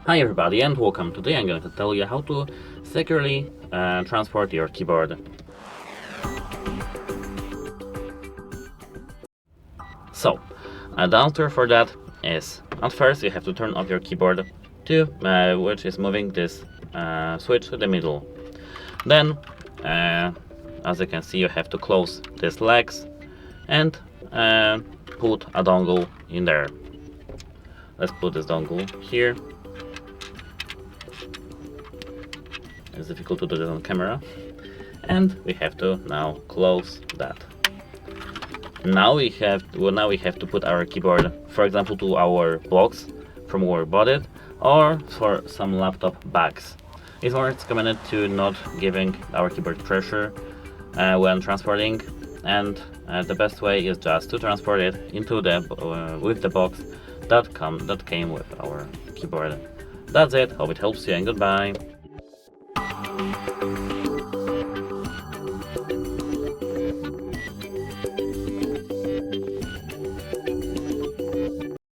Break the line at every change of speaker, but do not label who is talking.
Hi everybody and welcome. Today I'm going to tell you how to securely transport your keyboard. So, the answer for that is, at first you have to turn off your keyboard to which is moving this switch to the middle. Then, as you can see, you have to close these legs and put a dongle in there. Let's put this dongle here. It's difficult to do this on camera. And we have to now close that. Now we have to put our keyboard, for example, to our box from where we bought it, or for some laptop bags. It's more recommended to not giving our keyboard pressure when transporting, and the best way is just to transport it into the with the box that came with our keyboard. That's it. Hope it helps you and goodbye.